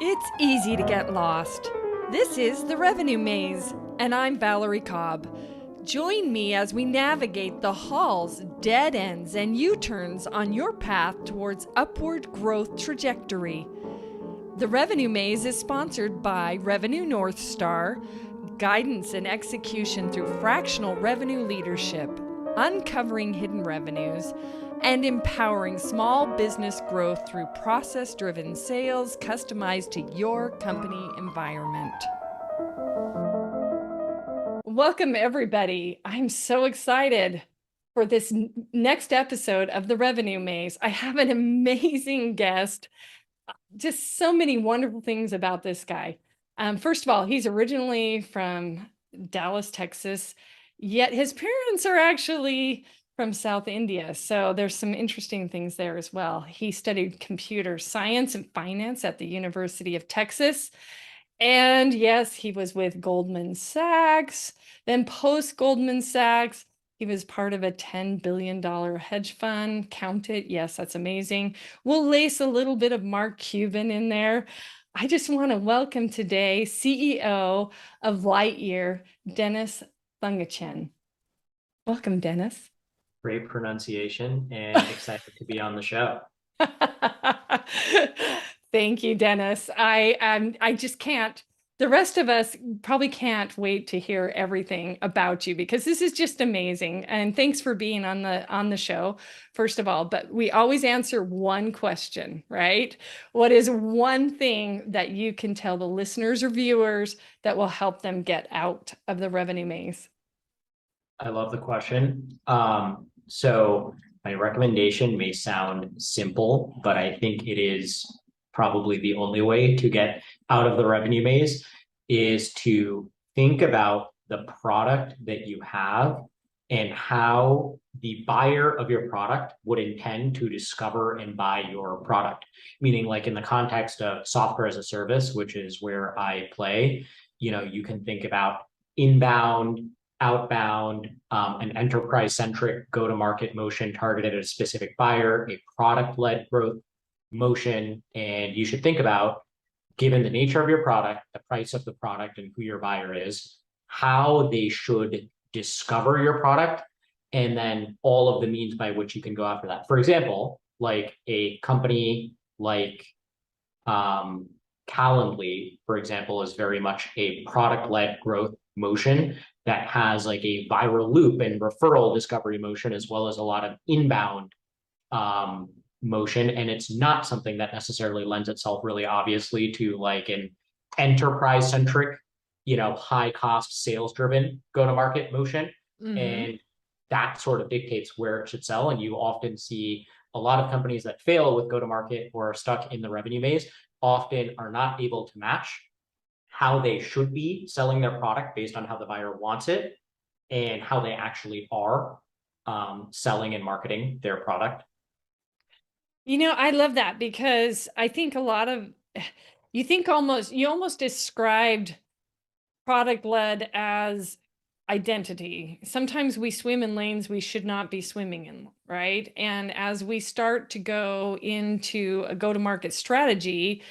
It's easy to get lost. This is The Revenue Maze, and I'm Valerie Cobb. Join me as we navigate the halls, dead ends, and U-turns on your path towards upward growth trajectory. The Revenue Maze is sponsored by Revenue North Star, guidance and execution through fractional revenue leadership, uncovering hidden revenues, and empowering small business growth through process-driven sales customized to your company environment. Welcome, everybody. I'm so excited for this next episode of The Revenue Maze. I have an amazing guest. Just so many wonderful things about this guy. First of all, he's originally from Dallas, Texas, yet his parents are actually from South India. So there's some interesting things there as well. He studied computer science and finance at the University of Texas. And yes, he was with Goldman Sachs. Then post Goldman Sachs, he was part of a $10 billion hedge fund. Count it. Yes, that's amazing. We'll lace a little bit of Mark Cuban in there. I just want to welcome today CEO of Lightyear, Dennis Thankachan. Welcome, Dennis. Great pronunciation and excited to be on the show. Thank you, Dennis. I just can't. The rest of us probably can't wait to hear everything about you because this is just amazing. And thanks for being on the show, first of all. But we always answer one question, right? What is one thing that you can tell the listeners or viewers that will help them get out of the revenue maze? I love the question. So my recommendation may sound simple, but I think it is probably the only way to get out of the revenue maze is to think about the product that you have and how the buyer of your product would intend to discover and buy your product. Meaning, like in the context of software as a service, which is where I play, you can think about inbound, outbound, an enterprise-centric go-to-market motion targeted at a specific buyer, a product-led growth motion. And you should think about, given the nature of your product, the price of the product, and who your buyer is, how they should discover your product, and then all of the means by which you can go after that. For example, like a company like Calendly, for example, is very much a product-led growth motion that has like a viral loop and referral discovery motion, as well as a lot of inbound motion. And it's not something that necessarily lends itself really obviously to like an enterprise centric, high cost sales driven go to market motion. Mm-hmm. And that sort of dictates where it should sell. And you often see a lot of companies that fail with go to market or are stuck in the revenue maze often are not able to match how they should be selling their product based on how the buyer wants it and how they actually are selling and marketing their product. I love that because I think you almost described product led as identity. Sometimes we swim in lanes we should not be swimming in, right? And as we start to go into a go-to-market strategy,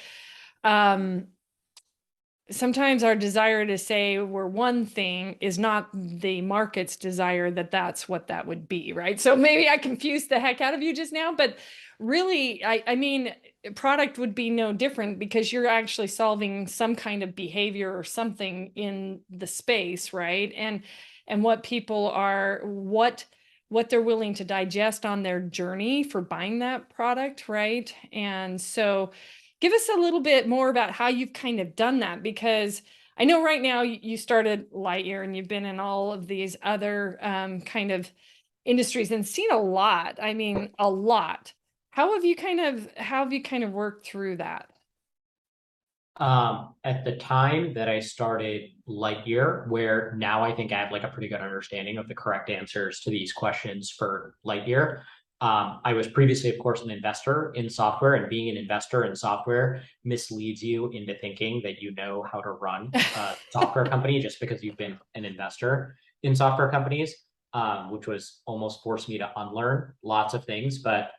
sometimes our desire to say we're one thing is not the market's desire that's what that would be, right? So maybe I confused the heck out of you just now, but really, I mean, product would be no different because you're actually solving some kind of behavior or something in the space, right? And what people are, what they're willing to digest on their journey for buying that product, right? And so give us a little bit more about how you've kind of done that, because I know right now you started Lightyear and you've been in all of these other kind of industries and seen a lot. I mean, a lot. How have you kind of worked through that? At the time that I started Lightyear, where now I think I have like a pretty good understanding of the correct answers to these questions for Lightyear. I was previously, of course, an investor in software, and being an investor in software misleads you into thinking that you know how to run a software company just because you've been an investor in software companies. Which was almost forced me to unlearn lots of things. But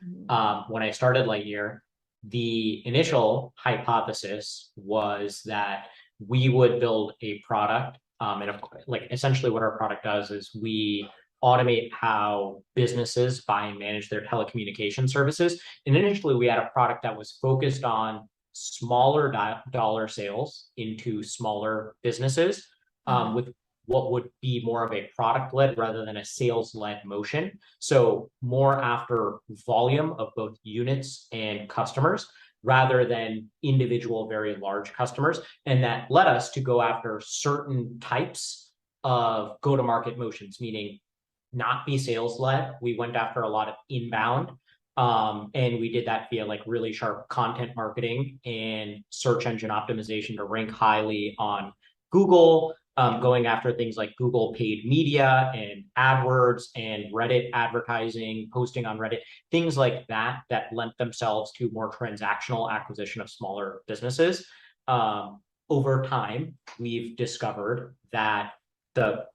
when I started Lightyear, the initial hypothesis was that we would build a product. And like essentially what our product does is we automate how businesses buy and manage their telecommunication services. And initially we had a product that was focused on smaller dollar sales into smaller businesses, Mhm. with what would be more of a product led rather than a sales led motion. So more after volume of both units and customers rather than individual very large customers. And that led us to go after certain types of go to market motions, meaning not be sales led. We went after a lot of inbound. And we did that via like really sharp content marketing and search engine optimization to rank highly on Google, going after things like Google paid media and AdWords and Reddit advertising, posting on Reddit, things like that that lent themselves to more transactional acquisition of smaller businesses. Over time, we've discovered that the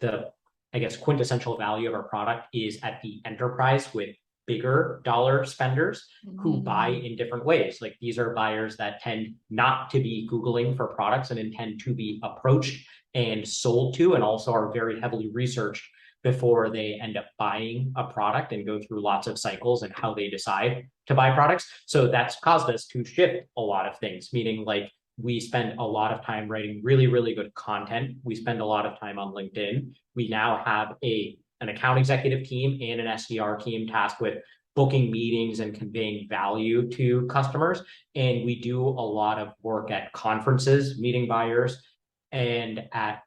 the I guess quintessential value of our product is at the enterprise with bigger dollar spenders who buy Mhm. in different ways. Like these are buyers that tend not to be Googling for products and intend to be approached and sold to, and also are very heavily researched before they end up buying a product and go through lots of cycles and how they decide to buy products. So that's caused us to shift a lot of things, meaning like we spend a lot of time writing really, really good content. We spend a lot of time on LinkedIn. We now have an account executive team and an SDR team tasked with booking meetings and conveying value to customers. And we do a lot of work at conferences, meeting buyers, and at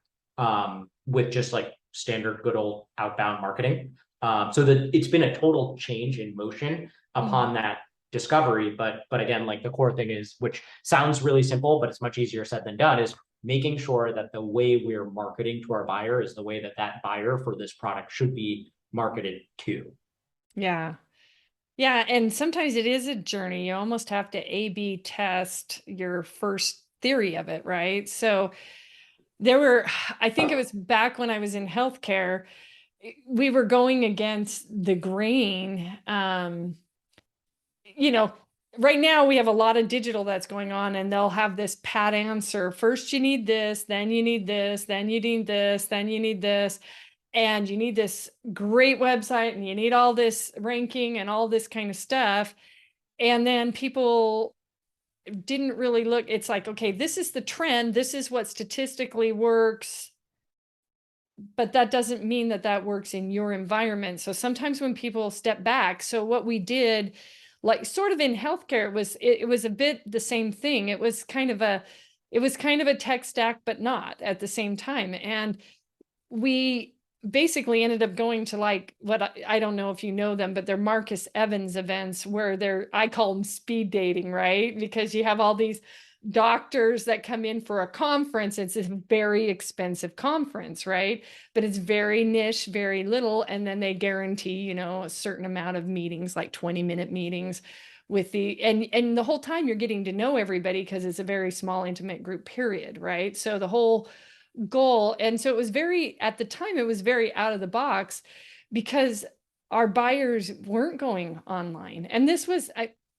with just like standard good old outbound marketing. So that it's been a total change in motion Mhm. upon that discovery. But again, like the core thing is, which sounds really simple, but it's much easier said than done, is making sure that the way we're marketing to our buyer is the way that that buyer for this product should be marketed to. Yeah. Yeah, and sometimes it is a journey. You almost have to A/B test your first theory of it, right? So there were, I think it was back when I was in healthcare, we were going against the grain. You know, right now we have a lot of digital that's going on, and they'll have this pat answer. First, you need this, then you need this, then you need this, then you need this, and you need this great website, and you need all this ranking and all this kind of stuff. And then people didn't really look. It's like, okay, this is the trend. This is what statistically works, but that doesn't mean that that works in your environment. So sometimes when people step back, so what we did, like sort of in healthcare, it was a bit the same thing. It was kind of a tech stack, but not at the same time. And we basically ended up going to like what I don't know if you know them, but they're Marcus Evans events where I call them speed dating, right? Because you have all these doctors that come in for a conference. It's a very expensive conference, right? But it's very niche, very little. And then they guarantee, a certain amount of meetings, like 20-minute meetings with and the whole time you're getting to know everybody because it's a very small, intimate group period, right? So the whole goal. And so it was at the time, it was very out of the box because our buyers weren't going online. And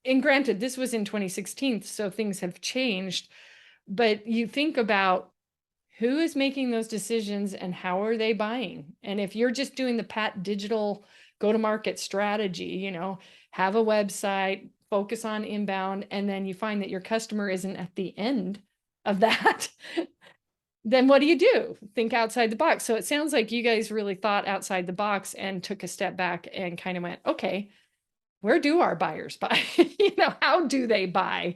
and granted, this was in 2016, so things have changed. But you think about who is making those decisions and how are they buying? And if you're just doing the pat digital go to market strategy, have a website, focus on inbound, and then you find that your customer isn't at the end of that, then what do you do? Think outside the box. So it sounds like you guys really thought outside the box and took a step back and kind of went, okay, where do our buyers buy? How do they buy?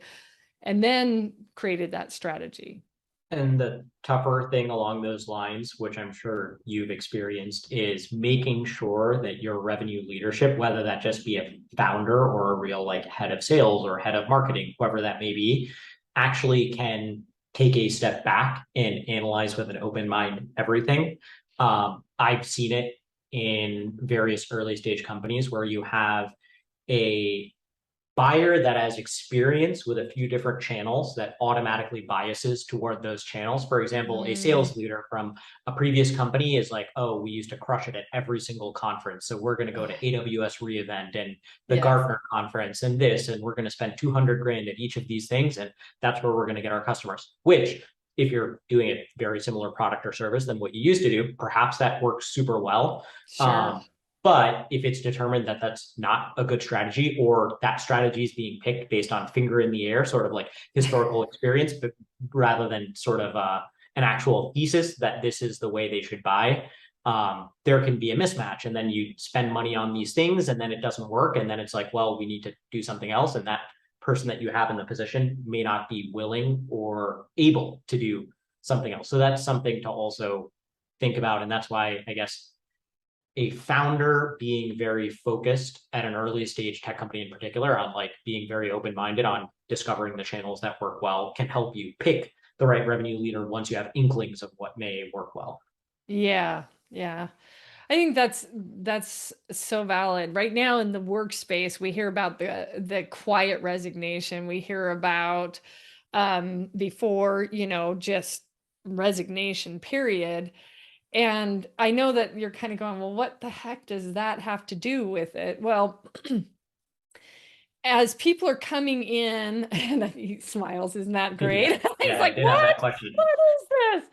And then created that strategy. And the tougher thing along those lines, which I'm sure you've experienced, is making sure that your revenue leadership, whether that just be a founder or a real like head of sales or head of marketing, whoever that may be, actually can take a step back and analyze with an open mind everything. I've seen it in various early stage companies where you have a buyer that has experience with a few different channels that automatically biases toward those channels. For example, a Mm, sales leader from a previous company is like, oh, we used to crush it at every single conference. So we're going to go to AWS re:Invent and the yes. Gartner conference and this, and we're going to spend 200 grand at each of these things. And that's where we're going to get our customers, which if you're doing a very similar product or service than what you used to do, perhaps that works super well. Sure. But if it's determined that that's not a good strategy, or that strategy is being picked based on finger in the air, sort of like historical experience, but rather than sort of an actual thesis that this is the way they should buy, there can be a mismatch. And then you spend money on these things and then it doesn't work. And then it's like, well, we need to do something else. And that person that you have in the position may not be willing or able to do something else. So that's something to also think about. And that's why I guess a founder being very focused at an early stage tech company in particular on like being very open-minded on discovering the channels that work well can help you pick the right revenue leader once you have inklings of what may work well. Yeah. Yeah. I think that's so valid. Right now in the workspace, we hear about the quiet resignation. We hear about before, just resignation period. And I know that you're kind of going, well, what the heck does that have to do with it? Well, as people are coming in, and he smiles, isn't that great? Yeah, He's yeah, I like, did have that what? question. What is this?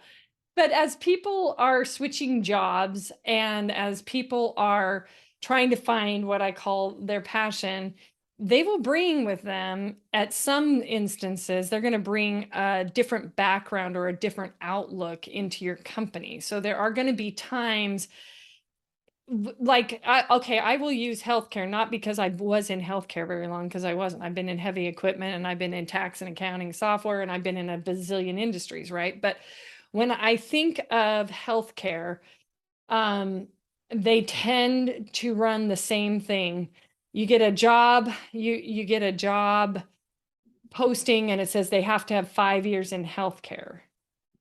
But as people are switching jobs and as people are trying to find what I call their passion, they will bring with them, at some instances, they're going to bring a different background or a different outlook into your company. So there are going to be times like okay, I will use healthcare not because I was in healthcare very long, because I wasn't. I've been in heavy equipment and I've been in tax and accounting software and I've been in a bazillion industries, right? But when I think of healthcare, um, they tend to run the same thing. You get a job, you get a job posting and it says they have to have 5 years in healthcare.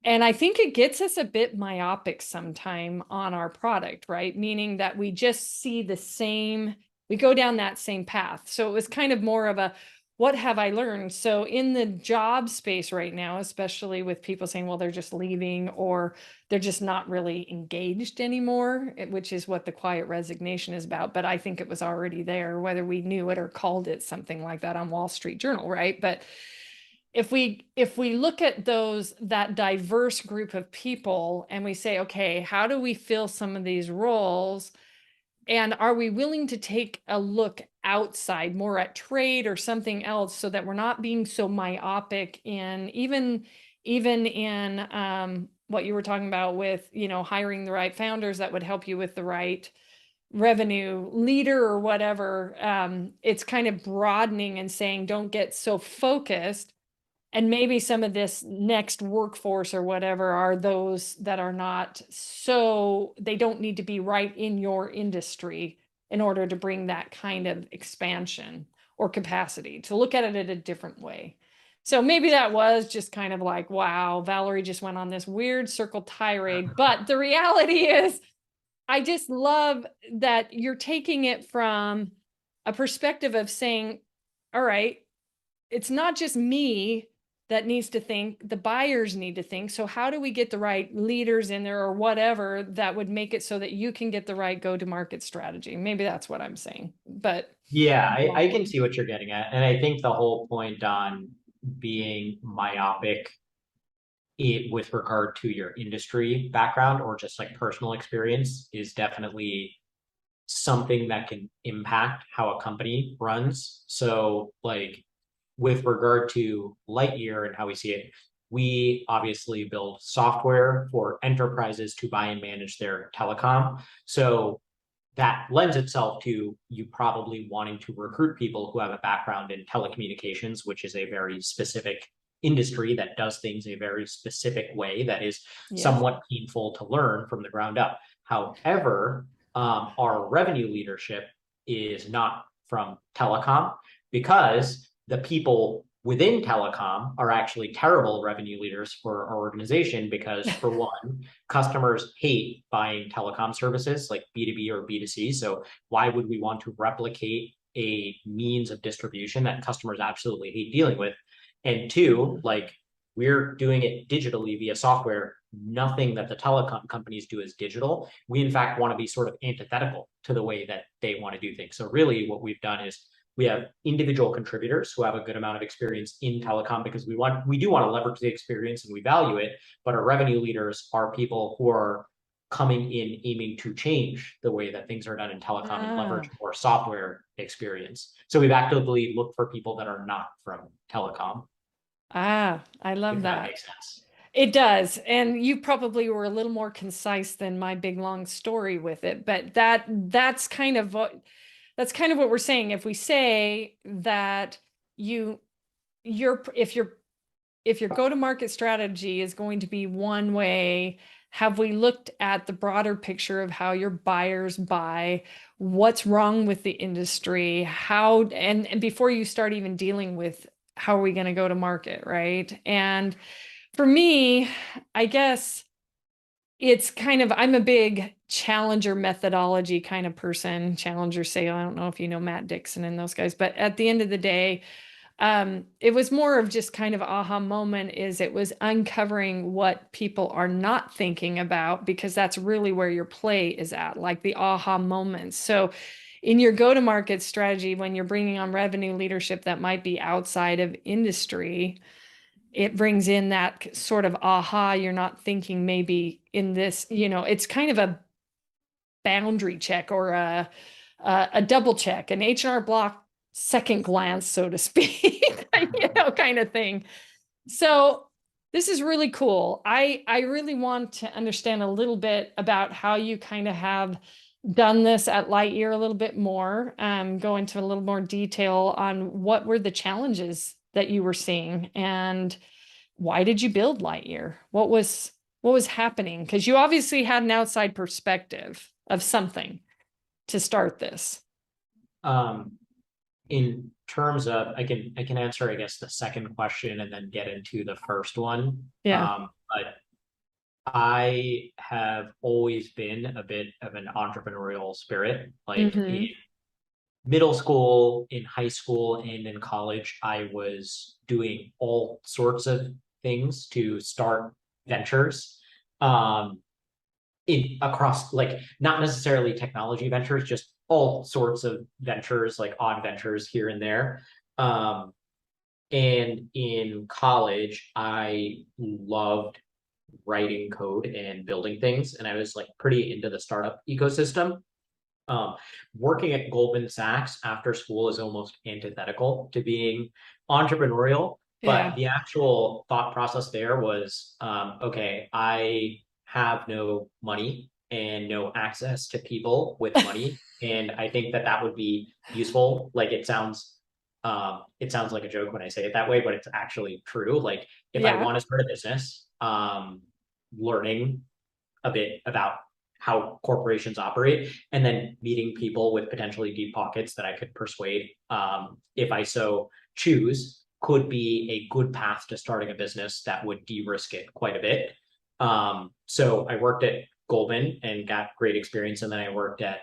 And I think it gets us a bit myopic sometime on our product, right? Meaning that we just see the same, we go down that same path. So it was kind of more of a, what have I learned? So in the job space right now, especially with people saying, well, they're just leaving or they're just not really engaged anymore, which is what the quiet resignation is about. But I think it was already there, whether we knew it or called it something like that on Wall Street Journal, right? But if we look at that diverse group of people and we say, okay, how do we fill some of these roles, and are we willing to take a look outside more at trade or something else, so that we're not being so myopic in even in what you were talking about with hiring the right founders that would help you with the right revenue leader or whatever. It's kind of broadening and saying, don't get so focused, and maybe some of this next workforce or whatever are those that are not, so they don't need to be right in your industry in order to bring that kind of expansion or capacity, to look at it in a different way. So maybe that was just kind of like, wow, Valerie just went on this weird circle tirade. But the reality is, I just love that you're taking it from a perspective of saying, all right, it's not just me that needs to think, the buyers need to think. So how do we get the right leaders in there or whatever that would make it so that you can get the right go-to-market strategy? Maybe that's what I'm saying. But Yeah, I can see what you're getting at. And I think the whole point on being myopic with regard to your industry background or just like personal experience is definitely something that can impact how a company runs. So, like with regard to Lightyear and how we see it, we obviously build software for enterprises to buy and manage their telecom. So that lends itself to you probably wanting to recruit people who have a background in telecommunications, which is a very specific industry that does things a very specific way that is yes, somewhat painful to learn from the ground up. However, our revenue leadership is not from telecom, because the people within telecom are actually terrible revenue leaders for our organization, because for one, customers hate buying telecom services like B2B or B2C. So why would we want to replicate a means of distribution that customers absolutely hate dealing with. And two, like we're doing it digitally via software. Nothing that the telecom companies do is digital. We, in fact, want to be sort of antithetical to the way that they want to do things. So really what we've done is we have individual contributors who have a good amount of experience in telecom because we do want to leverage the experience and we value it. But our revenue leaders are people who are coming in aiming to change the way that things are done in telecom and leverage more software experience. So we've actively looked for people that are not from telecom. I love If that that. makes sense. It does. And you probably were a little more concise than my big long story with it, but that's kind of what we're saying. If we say that you your if your go-to-market strategy is going to be one way, have we looked at the broader picture of how your buyers buy, what's wrong with the industry, how and before you start even dealing with how are we going to go to market, right? And for me, I guess it's kind of, I'm a big challenger methodology kind of person, challenger sale. I don't know if you know Matt Dixon and those guys, but at the end of the day, it was more of just kind of aha moment is it was uncovering what people are not thinking about because that's really where your play is at, like the aha moments. So in your go-to-market strategy, when you're bringing on revenue leadership that might be outside of industry, it brings in that sort of aha, you're not thinking maybe in this, it's kind of a boundary check or a double check, an H&R Block second glance, so to speak, kind of thing. So this is really cool. I really want to understand a little bit about how you kind of have done this at Lightyear a little bit more, go into a little more detail on what were the challenges that you were seeing and why did you build Lightyear? What was happening? Because you obviously had an outside perspective of something to start this. Um, in terms of, I can answer, I guess, the second question and then get into the first one. Yeah. But I have always been a bit of an entrepreneurial spirit. Like in Mm-hmm. middle school, in high school, and in college, I was doing all sorts of things to start ventures. Um, in across like not necessarily technology ventures, just all sorts of ventures, like odd ventures here and there. Um, and in college, I loved writing code and building things, and I was like pretty into the startup ecosystem. Um, Working at Goldman Sachs after school is almost antithetical to being entrepreneurial, but Yeah. the actual thought process there was okay, I have no money and no access to people with money. And I think that that would be useful. Like it sounds like a joke when I say it that way, but it's actually true. Like if I Yeah. want to start a business, learning a bit about how corporations operate, and then meeting people with potentially deep pockets that I could persuade, if I so choose, could be a good path to starting a business that would de-risk it quite a bit. So I worked at Goldman and got great experience, and then I worked at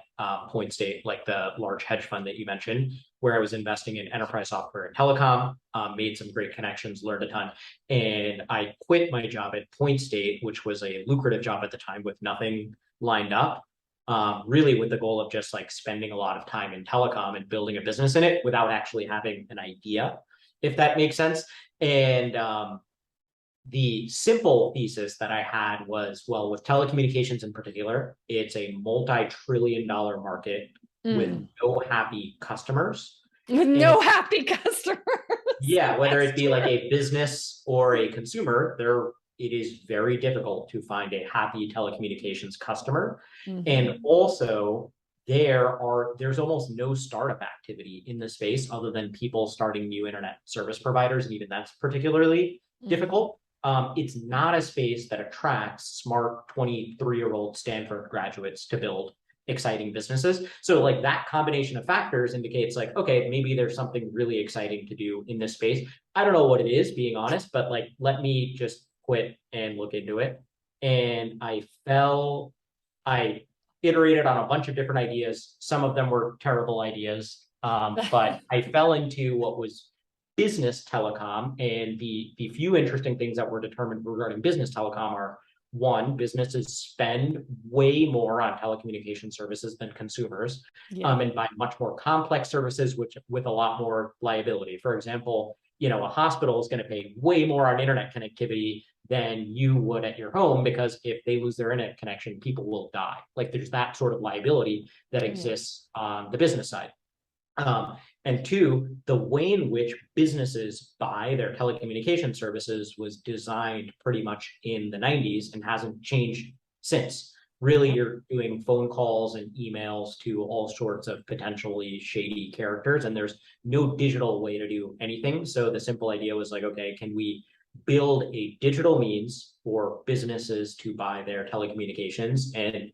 Point State, like the large hedge fund that you mentioned, where I was investing in enterprise software and telecom, made some great connections, learned a ton. And I quit my job at Point State, which was a lucrative job at the time with nothing lined up, really with the goal of just like spending a lot of time in telecom and building a business in it without actually having an idea, if that makes sense. And the simple thesis that I had was, well, with telecommunications in particular, it's a multi-trillion-dollar market with Mm. no happy customers. With And no happy customers. yeah, whether That's it be like a business or a consumer, it is very difficult to find a happy telecommunications customer. true. And Hmm. also there's almost no startup activity in the space other than people starting new internet service providers, and even that's particularly Hmm. difficult. It's not a space that attracts smart 23-year-old Stanford graduates to build exciting businesses. So like that combination of factors indicates like, okay, maybe there's something really exciting to do in this space. I don't know what it is, being honest, but like, let me just quit and look into it. And I iterated on a bunch of different ideas. Some of them were terrible ideas. But I fell into what was business telecom, and the few interesting things that were determined regarding business telecom are one, businesses spend way more on telecommunication services than consumers, Yeah. and buy much more complex services, which with a lot more liability. For example, a hospital is going to pay way more on internet connectivity than you would at your home, because if they lose their internet connection, people will die. Like there's that sort of liability that Yeah. exists on the business side. And two, the way in which businesses buy their telecommunication services was designed pretty much in the 90s and hasn't changed since. Really, Yep. you're doing phone calls and emails to all sorts of potentially shady characters, and there's no digital way to do anything. So the simple idea was like, okay, can we build a digital means for businesses to buy their telecommunications? And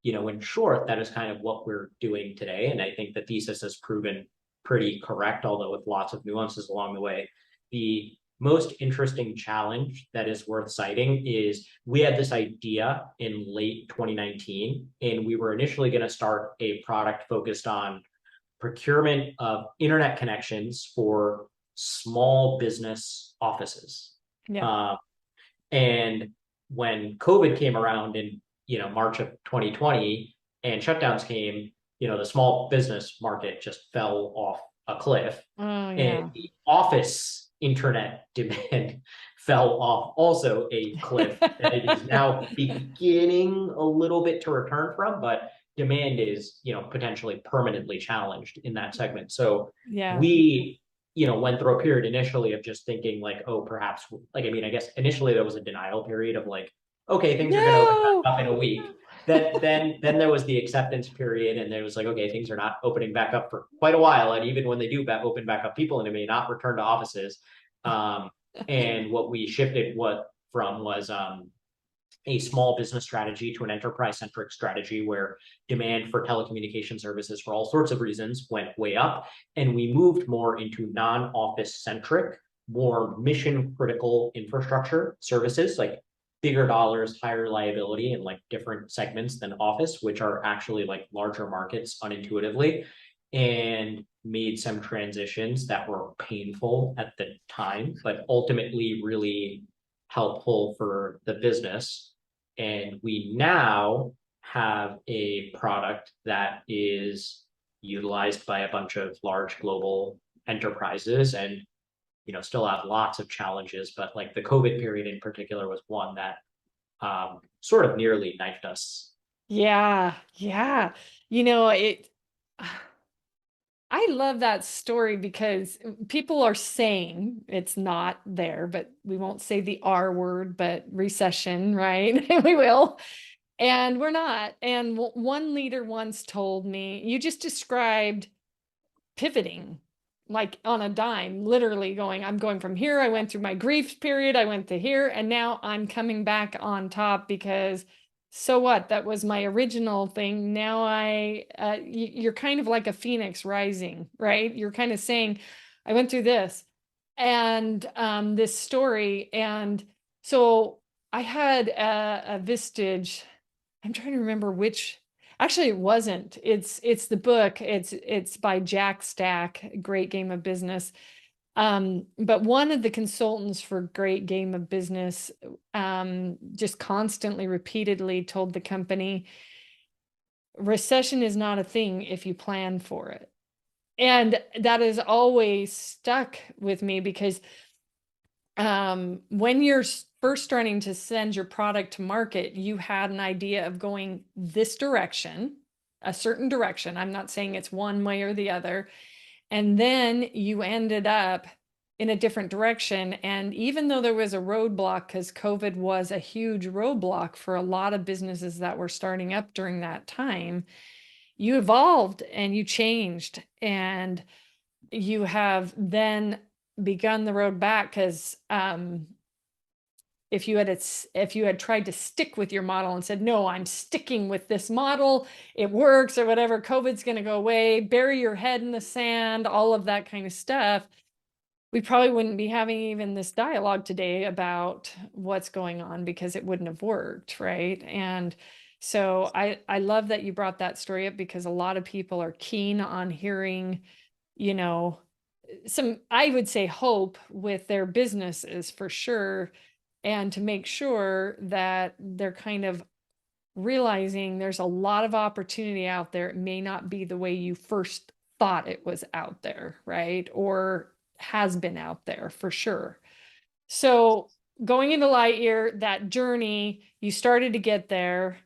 in short, that is kind of what we're doing today. And I think the thesis has proven pretty correct, although with lots of nuances along the way. The most interesting challenge that is worth citing is we had this idea in late 2019, and we were initially going to start a product focused on procurement of internet connections for small business offices. Yeah. Uh, and when COVID came around in March of 2020 and shutdowns came, the small business market just fell off a cliff, Oh, and yeah. the office internet demand fell off also a cliff that it is now beginning a little bit to return from, but demand is potentially permanently challenged in that segment. So Yeah. we went through a period initially of just thinking like, oh, perhaps, like, I mean, I guess initially there was a denial period of like, okay, things are going to open No. back up in a week. Then there was the acceptance period, and there was like, okay, things are not opening back up for quite a while, and even when they do open back up, people may not return to offices. And what we shifted from was a small business strategy to an enterprise centric strategy where demand for telecommunication services for all sorts of reasons went way up. And we moved more into non office centric, more mission critical infrastructure services, like bigger dollars, higher liability, and like different segments than office, which are actually like larger markets unintuitively, and made some transitions that were painful at the time, but ultimately really helpful for the business. And we now have a product that is utilized by a bunch of large global enterprises, and still have lots of challenges, but like the COVID period in particular was one that sort of nearly knifed us. Yeah. Yeah. It I love that story because people are saying it's not there, but we won't say the R word, but recession, right? We will. And we're not. And one leader once told me, you just described pivoting like on a dime, literally going, I'm going from here. I went through my grief period. I went to here, and now I'm coming back on top because so what? That was my original thing. Now you're kind of like a phoenix rising, right? You're kind of saying, I went through this and this story. And so I had a vestige. I'm trying to remember which. Actually, it wasn't. It's the book. It's by Jack Stack, Great Game of Business. But one of the consultants for Great Game of Business just constantly, repeatedly told the company, recession is not a thing if you plan for it. And that has always stuck with me because when you're first starting to send your product to market, you had an idea of going this direction, a certain direction. I'm not saying it's one way or the other. And then you ended up in a different direction. And even though there was a roadblock, because COVID was a huge roadblock for a lot of businesses that were starting up during that time, you evolved and you changed. And you have then begun the road back because if you had tried to stick with your model and said, no, I'm sticking with this model, it works or whatever, COVID's going to go away, bury your head in the sand, all of that kind of stuff, we probably wouldn't be having even this dialogue today about what's going on because it wouldn't have worked, right? And so I love that you brought that story up because a lot of people are keen on hearing you know, some, I would say, hope with their businesses for sure, and to make sure that they're kind of realizing there's a lot of opportunity out there. It may not be the way you first thought it was out there, right? Or has been out there for sure. So going into Lightyear, that journey, you started to get there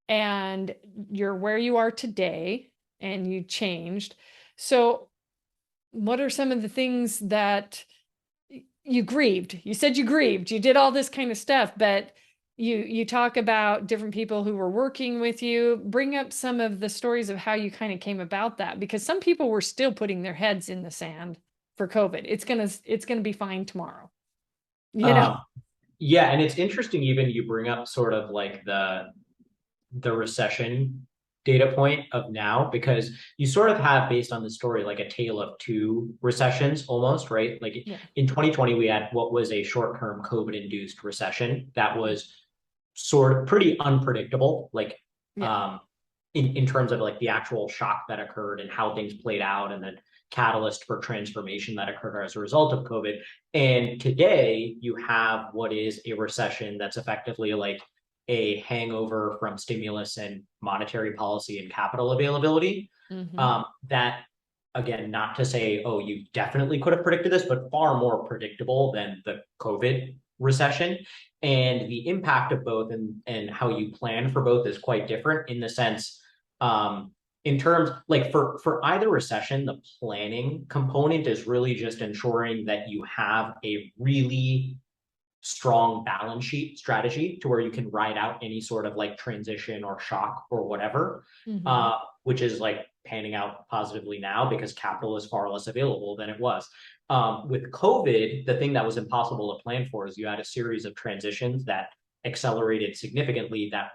and you're where you are today and you changed. So what are some of the things that you grieved? You said you grieved. You did all this kind of stuff, but you talk about different people who were working with you. Bring up some of the stories of how you kind of came about that, because some people were still putting their heads in the sand for COVID. It's gonna be fine tomorrow. You know? Um, yeah, and it's interesting even you bring up sort of like the recession data point of now, because you sort of have, based on the story, like a tale of two recessions almost, right? Like Yeah. in 2020 we had what was a short-term COVID induced recession that was sort of pretty unpredictable, like Yeah. um in terms of like the actual shock that occurred and how things played out, and then catalyst for transformation that occurred as a result of COVID. And today you have what is a recession that's effectively like a hangover from stimulus and monetary policy and capital availability. Hmm. That, again, not to say, oh, you definitely could have predicted this, but far more predictable than the COVID recession. And the impact of both and how you plan for both is quite different in the sense, in terms like for either recession, the planning component is really just ensuring that you have a really strong balance sheet strategy to where you can ride out any sort of like transition or shock or whatever, Hmm. which is like panning out positively now because capital is far less available than it was. With COVID, the thing that was impossible to plan for is you had a series of transitions that accelerated significantly that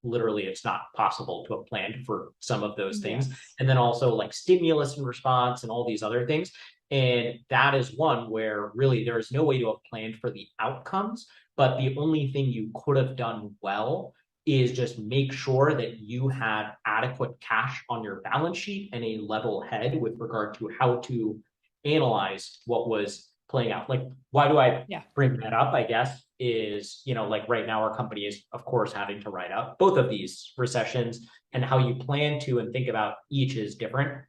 literally it's not possible to have planned for some of those things. Yes. And then also like stimulus and response and all these other things. And that is one where really there is no way to have planned for the outcomes, but the only thing you could have done well is just make sure that you had adequate cash on your balance sheet and a level head with regard to how to analyze what was playing out. Like, why do I Yeah. bring that up? I guess is, like right now our company is of course having to write up both of these recessions, and how you plan to and think about each is different.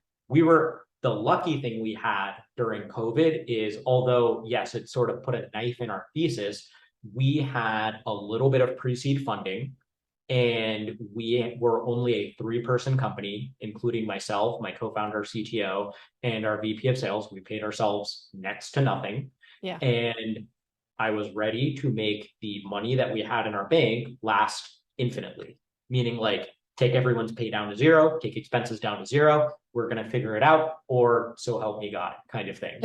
The lucky thing we had during COVID is, although yes, it sort of put a knife in our thesis, we had a little bit of pre-seed funding, and we were only a three-person company, including myself, my co-founder, CTO, and our VP of sales. We paid ourselves next to nothing. Yeah. And I was ready to make the money that we had in our bank last infinitely, meaning like take everyone's pay down to zero, take expenses down to zero. We're going to figure it out, or so help me God kind of thing.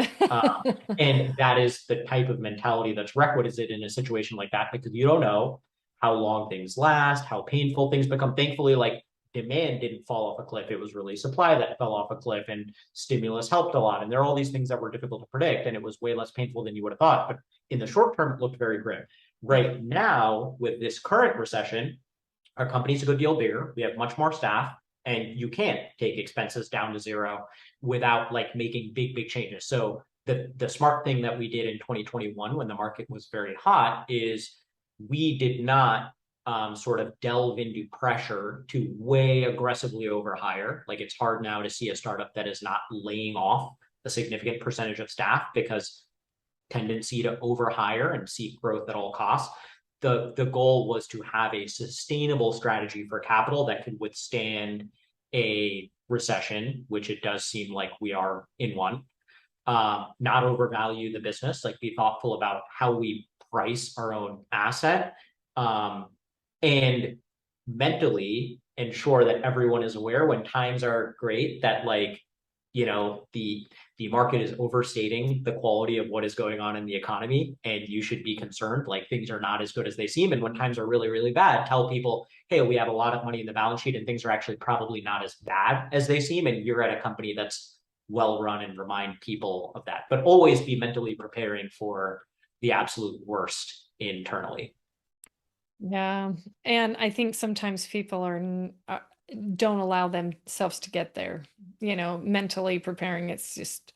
And that is the type of mentality that's requisite in a situation like that, because you don't know how long things last, how painful things become. Thankfully, like demand didn't fall off a cliff. It was really supply that fell off a cliff, and stimulus helped a lot. And there are all these things that were difficult to predict, and it was way less painful than you would have thought. But in the short term, it looked very grim. Yeah. Right now, with this current recession, our company's a good deal bigger. We have much more staff, and you can't take expenses down to zero without like making big changes. So the smart thing that we did in 2021 when the market was very hot is we did not sort of delve into pressure to way aggressively overhire. Like it's hard now to see a startup that is not laying off a significant percentage of staff because tendency to overhire and seek growth at all costs. The goal was to have a sustainable strategy for capital that could withstand a recession, which it does seem like we are in one. Not overvalue the business, like be thoughtful about how we price our own asset, and mentally ensure that everyone is aware when times are great that like the market is overstating the quality of what is going on in the economy, and you should be concerned like things are not as good as they seem. And when times are really bad, tell people, hey, we have a lot of money in the balance sheet and things are actually probably not as bad as they seem, and you're at a company that's well run, and remind people of that. But always be mentally preparing for the absolute worst internally. Yeah. And I think sometimes people are, don't allow themselves to get there, mentally preparing. It's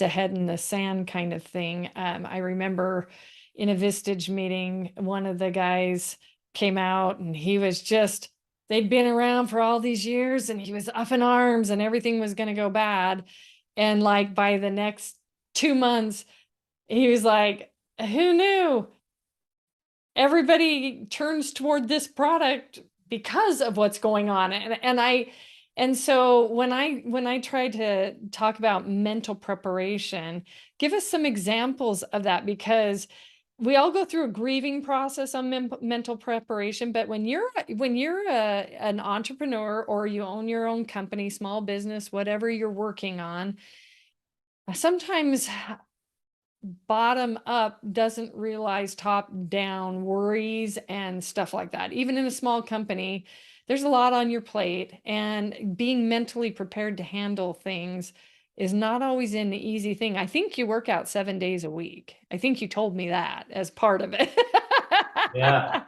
a head in the sand kind of thing. I remember in a Vistage meeting, one of the guys came out and they'd been around for all these years and he was up in arms and everything was going to go bad. And like by the next 2 months, he was like, who knew? Everybody turns toward this product because of what's going on. And so when I try to talk about mental preparation, give us some examples of that, because we all go through a grieving process on mental preparation. But when you're an entrepreneur, or you own your own company, small business, whatever you're working on, sometimes bottom up doesn't realize top down worries and stuff like that. Even in a small company, there's a lot on your plate, and being mentally prepared to handle things is not always an easy thing. I think you work out 7 days a week. I think you told me that as part of it. Yeah.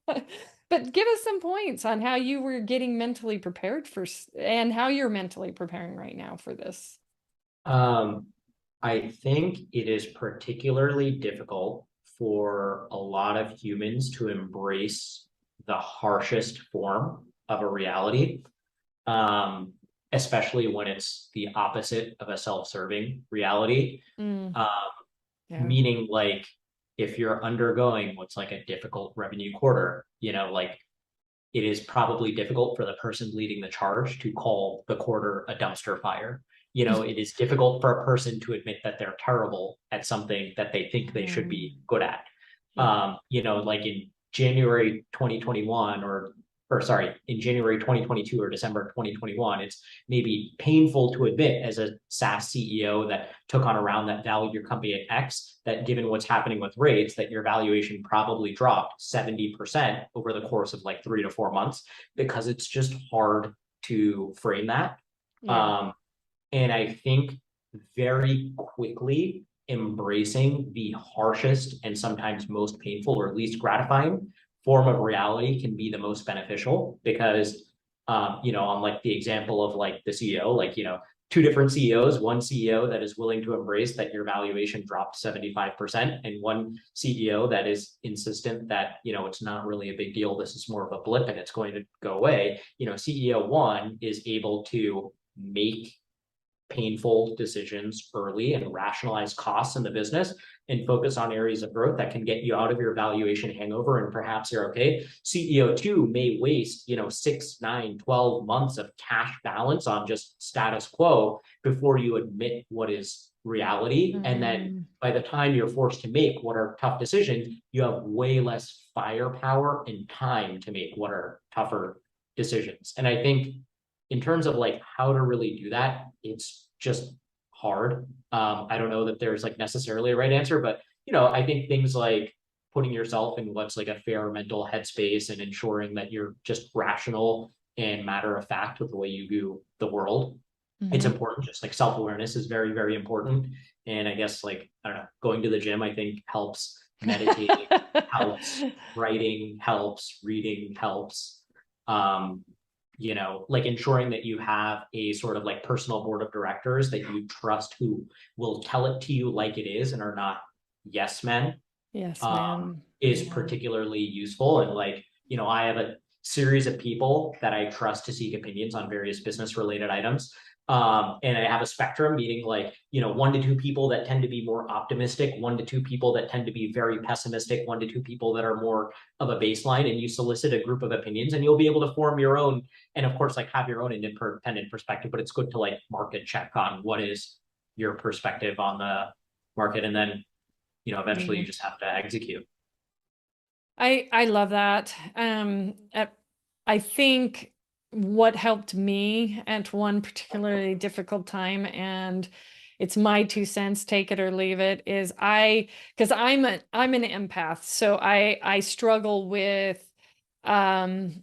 But give us some points on how you were getting mentally prepared and how you're mentally preparing right now for this. Um, I think it is particularly difficult for a lot of humans to embrace the harshest form of a reality, um, especially when it's the opposite of a self-serving reality. Mm, Um, yeah. Meaning, like, if you're undergoing what's like a difficult revenue quarter, like it is probably difficult for the person leading the charge to call the quarter a dumpster fire. It is difficult for a person to admit that they're terrible at something that they think they should be good at. Yeah. Like in January 2021, or sorry, in January 2022 or December 2021, it's maybe painful to admit as a SaaS CEO that took on a round that valued your company at X, that given what's happening with rates, that your valuation probably dropped 70% over the course of like 3 to 4 months, because it's just hard to frame that. Yeah. Um, and I think very quickly embracing the harshest and sometimes most painful or least gratifying form of reality can be the most beneficial, because on like the example of like the CEO, like, two different CEOs, one CEO that is willing to embrace that your valuation dropped 75%, and one CEO that is insistent that, it's not really a big deal. This is more of a blip and it's going to go away. CEO one is able to make painful decisions early and rationalize costs in the business and focus on areas of growth that can get you out of your valuation hangover, and perhaps you're okay. CEO two may waste, 6, 9, 12 months of cash balance on just status quo before you admit what is reality. And then by the time you're forced to make what are tough decisions, you have way less firepower and time to make what are tougher decisions. And I think in terms of like how to really do that, it's just hard. I don't know that there's like necessarily a right answer, but I think things like putting yourself in what's like a fair mental headspace and ensuring that you're just rational and matter of fact with the way you view the world. It's important. Just like self-awareness is very, very important. And I guess, like, I don't know, going to the gym, I think, helps. Meditating helps. Writing helps. Reading helps. Um, like ensuring that you have a sort of like personal board of directors that you trust, who will tell it to you like it is and are not yes men, Yes, ma'am. is Yeah. particularly useful. And like, I have a series of people that I trust to seek opinions on various business related items. And I have a spectrum, meaning like, 1 to 2 people that tend to be more optimistic, 1 to 2 people that tend to be very pessimistic, 1 to 2 people that are more of a baseline, and you solicit a group of opinions and you'll be able to form your own, and of course, like have your own independent perspective, but it's good to like market check on what is your perspective on the market. And then, eventually you just have to execute. I love that. I think what helped me at one particularly difficult time, and it's my 2 cents, take it or leave it, is because I'm an empath, so I struggle with um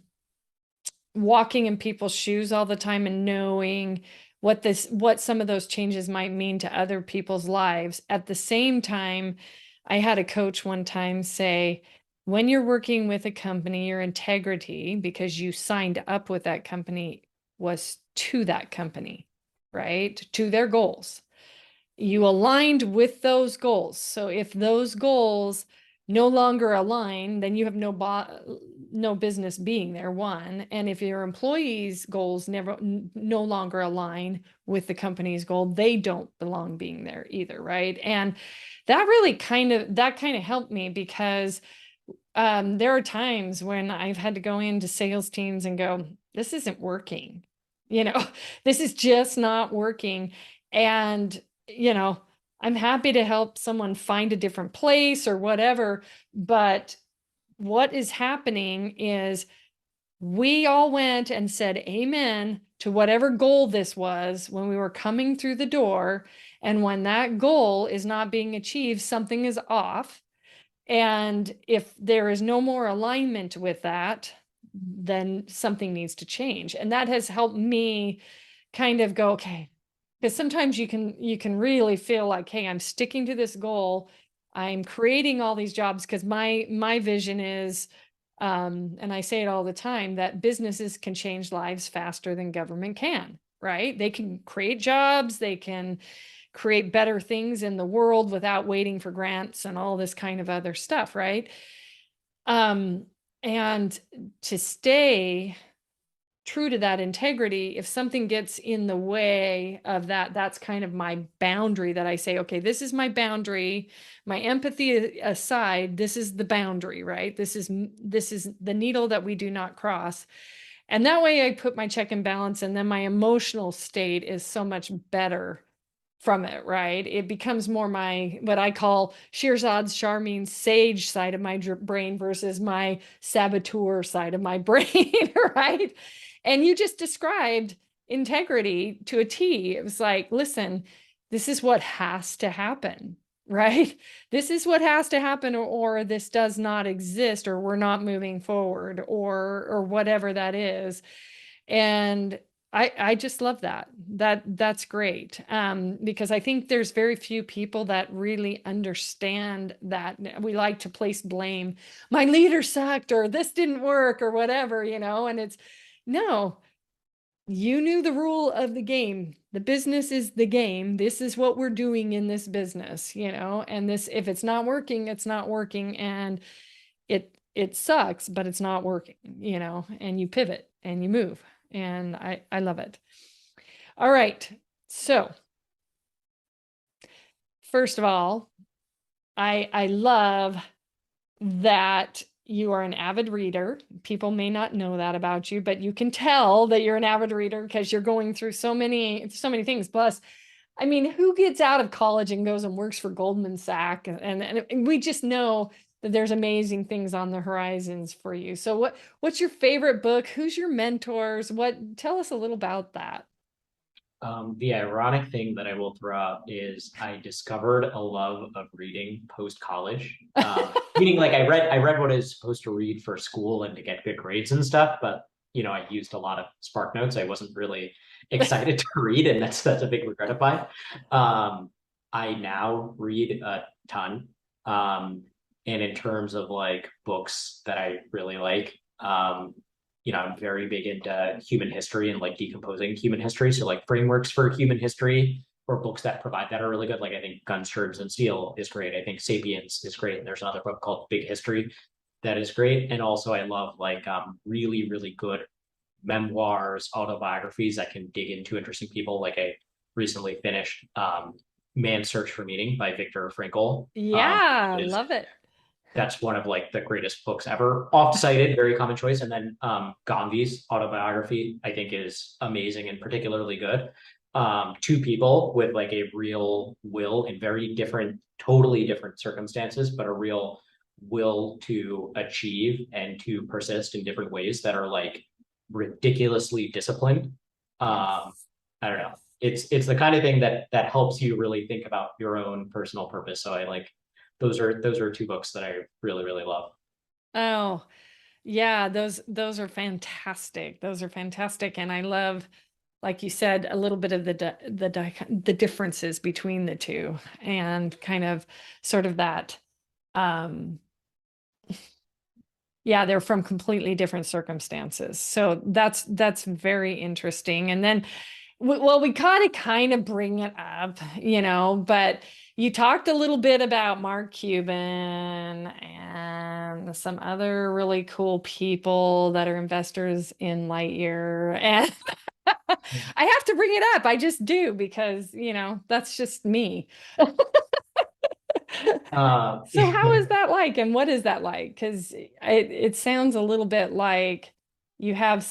walking in people's shoes all the time and knowing what some of those changes might mean to other people's lives. At the same time, I had a coach one time say, when you're working with a company, your integrity, because you signed up with that company, was to that company, right? To their goals. You aligned with those goals. So if those goals no longer align, then you have no business being there, one. And if your employees' goals no longer align with the company's goal, they don't belong being there either, right? And that kind of helped me, because there are times when I've had to go into sales teams and go, this isn't working. You know, this is just not working. And, you know, I'm happy to help someone find a different place or whatever. But what is happening is we all went and said amen to whatever goal this was when we were coming through the door. And when that goal is not being achieved, something is off. And if there is no more alignment with that, then something needs to change. And that has helped me kind of go, okay, because sometimes you can really feel like, hey, I'm sticking to this goal. I'm creating all these jobs because my vision is, and I say it all the time, that businesses can change lives faster than government can, right? They can create jobs, they can create better things in the world without waiting for grants and all this kind of other stuff, right? Um, and to stay true to that integrity, if something gets in the way of that, that's kind of my boundary that I say, okay, this is my boundary. My empathy aside, this is the boundary, right? This is the needle that we do not cross. And that way I put my check and balance, and then my emotional state is so much better from it, right? It becomes more my, what I call Shirzad's Charming sage side of my brain versus my saboteur side of my brain, right? And you just described integrity to a T. It was like, listen, this is what has to happen, right? This is what has to happen, or this does not exist, or we're not moving forward, or whatever that is. And I just love that. That's great. Because I think there's very few people that really understand that. We like to place blame. My leader sucked, or this didn't work, or whatever, and it's no, you knew the rule of the game. The business is the game. This is what we're doing in this business, and this, if it's not working, it's not working. And it sucks, but it's not working, and you pivot and you move. And I love it. All right. So first of all, I love that you are an avid reader. People may not know that about you, but you can tell that you're an avid reader because you're going through so many things. Plus, I mean, who gets out of college and goes and works for Goldman Sachs? And we just know that there's amazing things on the horizons for you. So what's your favorite book? Who's your mentors? Tell us a little about that. The ironic thing that I will throw out is I discovered a love of reading post college. Meaning, like, I read what I was supposed to read for school and to get good grades and stuff, but I used a lot of Spark Notes. I wasn't really excited to read, and that's a big regret of mine. I now read a ton. And in terms of like books that I really like, I'm very big into human history and like decomposing human history. So like frameworks for human history or books that provide that are really good. Like I think Guns, Germs, and Steel is great. I think Sapiens is great. And there's another book called Big History that is great. And also I love like really, really good memoirs, autobiographies that can dig into interesting people. Like I recently finished Man's Search for Meaning by Viktor Frankl. Yeah, Is love it. That's one of like the greatest books ever. Oft-cited, very common choice. And then Gandhi's autobiography, I think, is amazing and particularly good. Two people with like a real will in very different, totally different circumstances, but a real will to achieve and to persist in different ways that are like ridiculously disciplined. Um, Yes. I don't know. It's the kind of thing that helps you really think about your own personal purpose. So I like those are two books that I really, really love. Oh, yeah, those are fantastic. Those are fantastic. And I love, like you said, a little bit of the differences between the two, and kind of sort of that um Yeah, they're from completely different circumstances. So that's very interesting. And then, well, we kind of bring it up, but you talked a little bit about Mark Cuban and some other really cool people that are investors in Lightyear. And I have to bring it up. I just do because, that's just me. Uh, So how is that like, and what is that like? Because it sounds a little bit like you have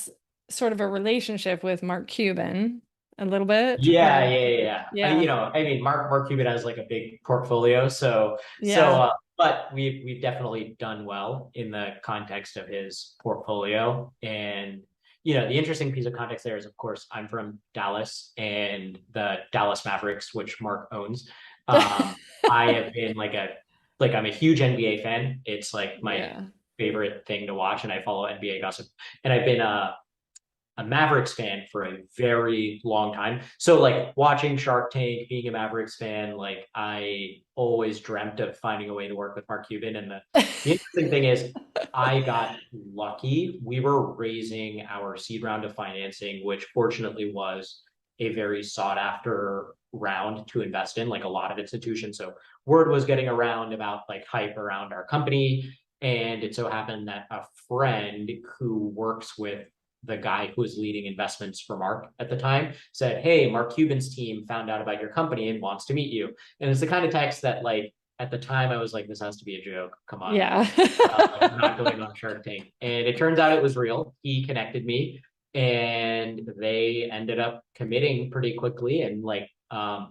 sort of a relationship with Mark Cuban, a little bit, Yeah, or yeah, yeah, yeah. yeah, I mean, Mark Cuban has like a big portfolio, yeah. but we've definitely done well in the context of his portfolio. And the interesting piece of context there is, of course, I'm from Dallas and the Dallas Mavericks, which Mark owns. I have been I'm a huge NBA fan. It's like my Yeah. favorite thing to watch, and I follow NBA gossip. And I've been a Mavericks fan for a very long time. So like watching Shark Tank, being a Mavericks fan, like I always dreamt of finding a way to work with Mark Cuban. And the interesting thing is I got lucky. We were raising our seed round of financing, which fortunately was a very sought after round to invest in, like a lot of institutions. So word was getting around about like hype around our company. And it so happened that a friend who works with the guy who was leading investments for Mark at the time said, "Hey, Mark Cuban's team found out about your company and wants to meet you." And it's the kind of text that, like, at the time I was like, this has to be a joke. Come on. Yeah. Like, I'm not going on Shark Tank. And it turns out it was real. He connected me and they ended up committing pretty quickly and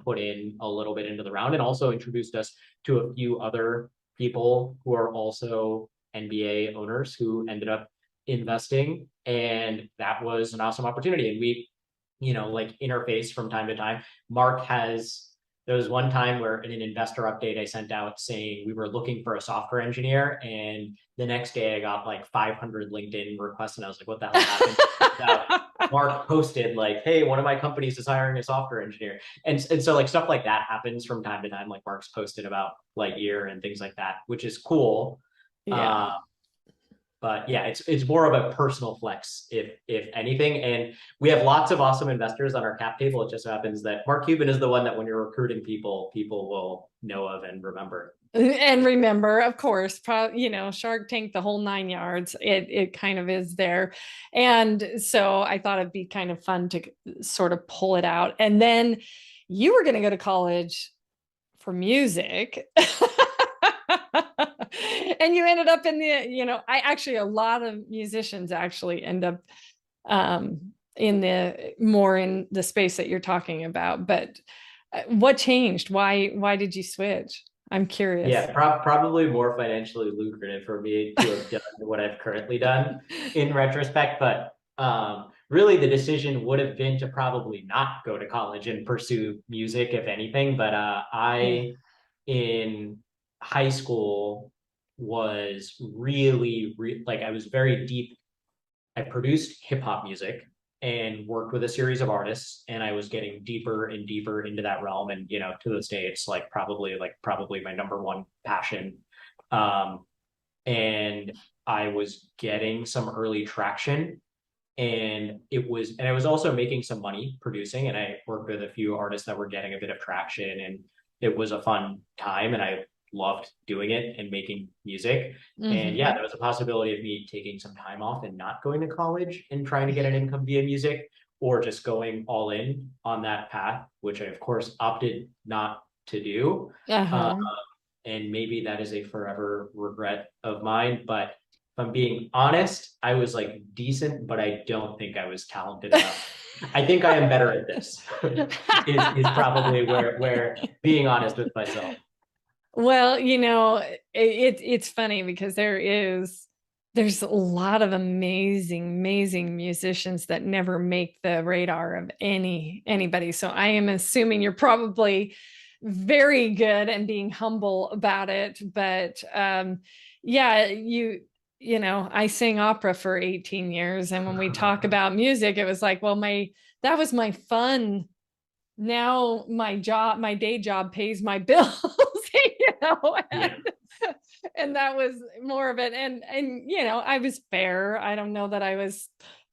put in a little bit into the round and also introduced us to a few other people who are also NBA owners who ended up investing, and that was an awesome opportunity. And we, interface from time to time. Mark has There was one time where in an investor update I sent out saying we were looking for a software engineer, and the next day I got like 500 LinkedIn requests, and I was like, what the hell happened? Mark posted like, "Hey, one of my companies is hiring a software engineer," and so like stuff like that happens from time to time. Like Mark's posted about Lightyear and things like that, which is cool. Yeah. Uh, but yeah, it's more of a personal flex, if anything. And we have lots of awesome investors on our cap table. It just happens that Mark Cuban is the one that when you're recruiting people, people will know of and remember. And remember, of course, Shark Tank, the whole 9 yards, it kind of is there. And so I thought it'd be kind of fun to sort of pull it out. And then you were going to go to college for music. And you ended up in I actually, a lot of musicians actually end up in the space that you're talking about. But what changed? Why did you switch? I'm curious. Yeah, probably more financially lucrative for me to have done what I've currently done in retrospect. But really, the decision would have been to probably not go to college and pursue music, if anything. But Yeah. in high school, was like I was very deep. I produced hip hop music and worked with a series of artists, and I was getting deeper and deeper into that realm. And to this day, it's probably my number one passion. Um, and I was getting some early traction, and I was also making some money producing, and I worked with a few artists that were getting a bit of traction, and it was a fun time, and I loved doing it and making music. And yeah, Hmm. there was a possibility of me taking some time off and not going to college and trying to get an income via music, or just going all in on that path, which I of course opted not to do. Uh, Uh-huh. and maybe that is a forever regret of mine. But if I'm being honest, I was like decent, but I don't think I was talented enough. I think I am better at this. Is probably where being honest with myself. Well, it's funny because there's a lot of amazing musicians that never make the radar of anybody. So I am assuming you're probably very good and being humble about it. But yeah, I sang opera for 18 years, and when we talk about music, it was like, well, my that was my fun. Now my day job pays my bills, you know. Yeah. And that was more of it. And I was fair. I don't know that I was,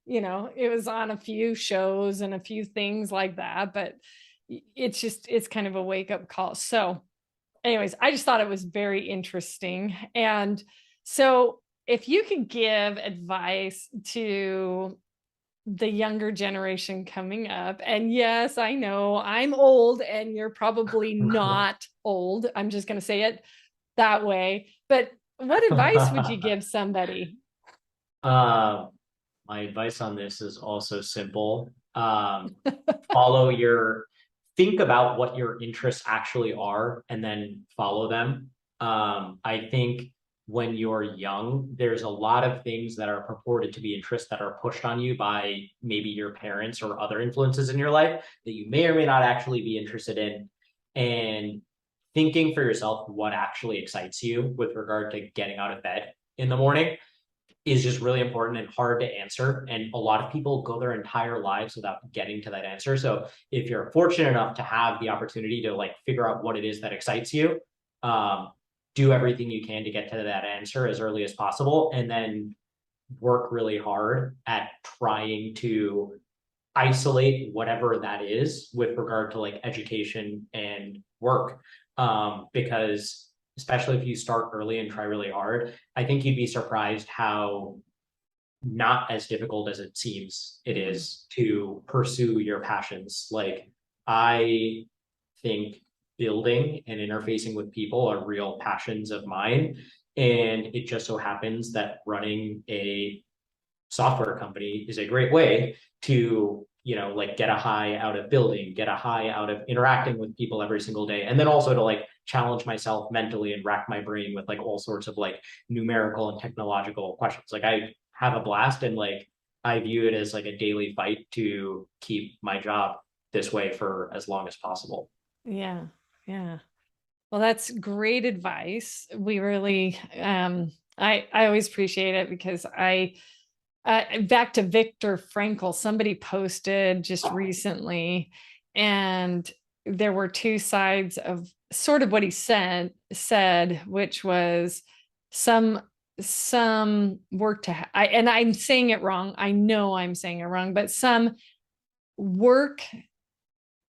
it was on a few shows and a few things like that, but it's kind of a wake up call. So anyways, I just thought it was very interesting. And so if you could give advice to the younger generation coming up, and yes, I know I'm old and you're probably not old. I'm just going to say it that way. But what advice would you give somebody? Uh, my advice on this is also simple. Follow your, think about what your interests actually are and then follow them. I think when you're young, there's a lot of things that are purported to be interests that are pushed on you by maybe your parents or other influences in your life that you may or may not actually be interested in. And thinking for yourself what actually excites you with regard to getting out of bed in the morning is just really important and hard to answer. And a lot of people go their entire lives without getting to that answer. So if you're fortunate enough to have the opportunity to like figure out what it is that excites you, um, do everything you can to get to that answer as early as possible, and then work really hard at trying to isolate whatever that is with regard to like education and work. Because especially if you start early and try really hard, I think you'd be surprised how not as difficult as it seems it is to pursue your passions. Like, I think building and interfacing with people are real passions of mine. And it just so happens that running a software company is a great way to, like get a high out of building, get a high out of interacting with people every single day, and then also to like challenge myself mentally and rack my brain with like all sorts of like numerical and technological questions. Like, I have a blast, and like I view it as like a daily fight to keep my job this way for as long as possible. Yeah. Yeah. Well, that's great advice. We really, I always appreciate it because back to Viktor Frankl, somebody posted just recently, and there were two sides of sort of what he said, which was some work and I'm saying it wrong. I know I'm saying it wrong, but some work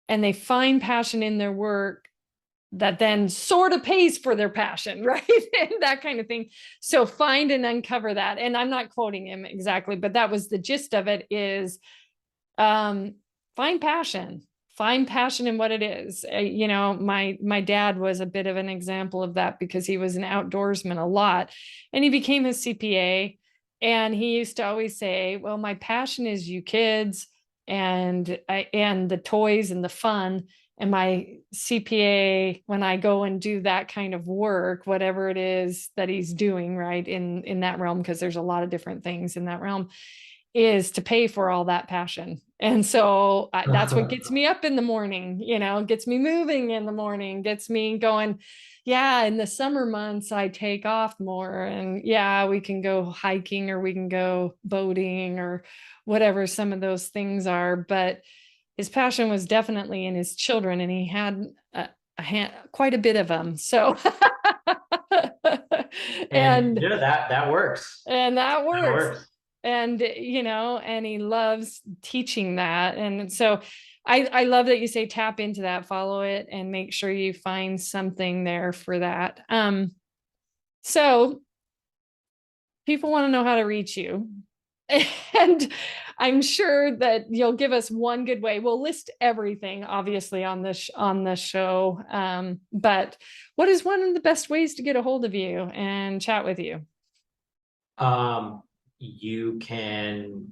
and they find passion in their work that then sort of pays for their passion, right? And that kind of thing. So find and uncover that. And I'm not quoting him exactly, but that was the gist of it is find passion. Find passion in what it is. My dad was a bit of an example of that because he was an outdoorsman a lot, and he became a CPA. And he used to always say, "Well, my passion is you kids, and the toys and the fun." And my CPA, when I go and do that kind of work, whatever it is that he's doing, right, in that realm, because there's a lot of different things in that realm, is to pay for all that passion. And so that's what gets me up in the morning, gets me moving in the morning, gets me going. Yeah, in the summer months, I take off more, and yeah, we can go hiking or we can go boating or whatever some of those things are. But his passion was definitely in his children, and he had quite a bit of them. So, And and yeah, that works. and that That works. works. And and he loves teaching that. And so I love that you say tap into that, follow it, and make sure you find something there for that. So people want to know how to reach you. And I'm sure that you'll give us one good way. We'll list everything, obviously, on the show. But what is one of the best ways to get a hold of you and chat with you? You can,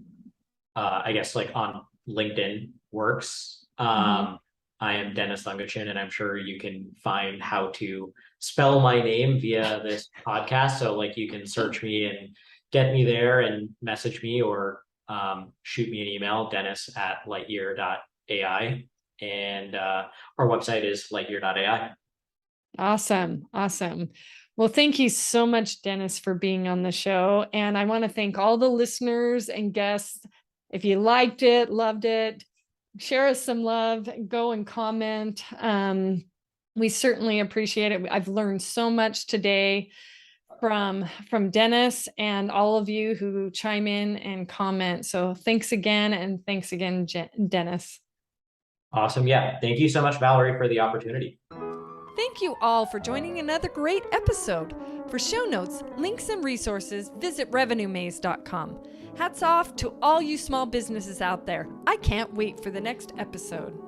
I guess, like on LinkedIn works. Mhm. I am Dennis Thankachan, and I'm sure you can find how to spell my name via this podcast. So, like, you can search me and get me there and message me, or shoot me an email, Dennis at lightyear.ai. And our website is lightyear.ai. Awesome. Awesome. Well, thank you so much, Dennis, for being on the show. And I want to thank all the listeners and guests. If you liked it, loved it, share us some love, go and comment. We certainly appreciate it. I've learned so much today. from Dennis and all of you who chime in and comment. So thanks again, and thanks again, Dennis. Awesome. Yeah. Thank you so much, Valerie, for the opportunity. Thank you all for joining another great episode. For show notes, links, and resources, visit revenuemaze.com. Hats off to all you small businesses out there. I can't wait for the next episode.